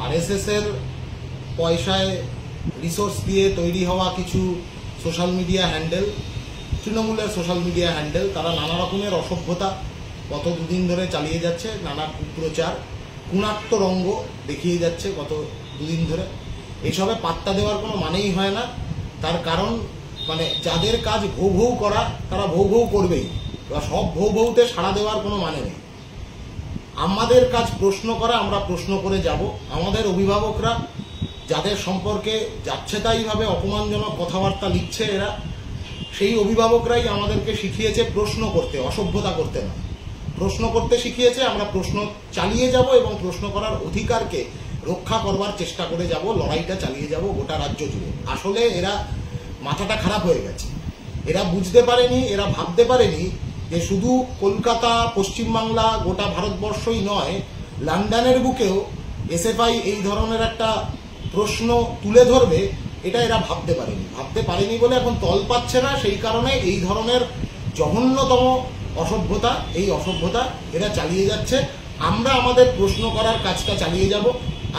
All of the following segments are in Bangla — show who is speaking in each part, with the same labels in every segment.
Speaker 1: আরএসএস এর পয়সায় রিসোর্স দিয়ে তৈরি হওয়া কিছু সোশ্যাল মিডিয়া হ্যান্ডেল, তৃণমূলের সোশ্যাল মিডিয়া হ্যান্ডেল, তারা নানা রকমের অসভ্যতা গত দুদিন ধরে চালিয়ে যাচ্ছে, নানা কুপ্রচার, কুণাট্য রঙ্গ দেখিয়ে যাচ্ছে গত দুদিন ধরে। এসবে পাত্তা দেওয়ার কোনো মানেই হয় না। তার কারণ মানে যাদের কাজ ভৌ ভৌ করা তারা ভৌ ভৌ করবেই, বা সব ভৌ ভৌতে সাড়া দেওয়ার কোনো মানে নেই। আমাদের কাজ প্রশ্ন করা, আমরা প্রশ্ন করে যাব। আমাদের অভিভাবকরা যাদের সম্পর্কে যাচ্ছে তাইভাবে অপমানজনক কথাবার্তা লিখছে এরা, সেই অভিভাবকরাই আমাদেরকে শিখিয়েছে প্রশ্ন করতে, অসভ্যতা করতে না। প্রশ্ন করতে শিখিয়েছে, আমরা প্রশ্ন চালিয়ে যাব এবং প্রশ্ন করার অধিকারকে রক্ষা করবার চেষ্টা করে যাব, লড়াইটা চালিয়ে যাব গোটা রাজ্য জুড়ে। আসলে এরা মাথাটা খারাপ হয়ে গেছে। এরা বুঝতে পারেনি, এরা ভাবতে পারেনি যে শুধু কলকাতা, পশ্চিমবাংলা, গোটা ভারতবর্ষই নয়, লন্ডনের বুকেও এসএফআই এই ধরনের একটা প্রশ্ন তুলে ধরবে, এটা এরা ভাবতে পারেনি বলে এখন তল পাচ্ছে না। সেই কারণে এই ধরনের জঘন্যতম অসভ্যতা, এই অসভ্যতা এরা চালিয়ে যাচ্ছে। আমরা আমাদের প্রশ্ন করার কাজটা চালিয়ে যাব।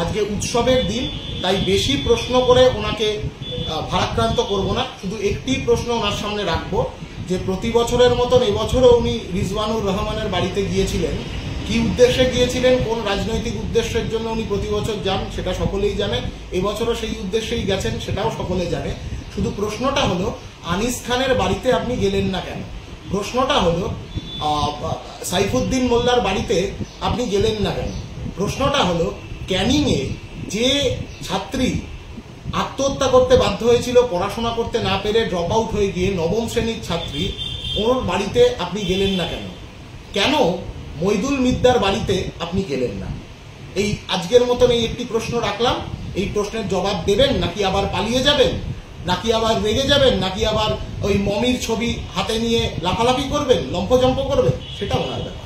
Speaker 1: আজকে উৎসবের দিন, তাই বেশি প্রশ্ন করে ওনাকে ভারাক্রান্ত করব না। শুধু একটি প্রশ্ন ওনার সামনে রাখবো যে প্রতি বছরের মতন এবছরও উনি রিজওয়ানুর রহমানের বাড়িতে গিয়েছিলেন। কি উদ্দেশ্যে গিয়েছিলেন, কোন রাজনৈতিক উদ্দেশ্যের জন্য উনি প্রতি বছর যান সেটা সকলেই জানে। এবছরও সেই উদ্দেশ্যেই গেছেন, সেটাও সকলে জানে। শুধু প্রশ্নটা হলো আনিস খানের বাড়িতে আপনি গেলেন না কেন? প্রশ্নটা হলো সাইফুদ্দিন মোল্লার বাড়িতে আপনি গেলেন না কেন? প্রশ্নটা হলো ক্যানিংয়ে যে ছাত্রী আত্মহত্যা করতে বাধ্য হয়েছিল পড়াশোনা করতে না পেরে, ড্রপ আউট হয়ে গিয়ে, নবম শ্রেণীর ছাত্রী, ওর বাড়িতে আপনি গেলেন না কেন? কেন মইদুল মিদ্দার বাড়িতে আপনি গেলেন না? এই আজকের মতন এই একটি প্রশ্ন রাখলাম। এই প্রশ্নের জবাব দেবেন, নাকি আবার পালিয়ে যাবেন, নাকি আবার রেগে যাবেন, নাকি আবার ওই মমির ছবি হাতে নিয়ে লাফালাফি করবেন, লম্ফজম্প করবেন, সেটা ওনার ব্যাপার।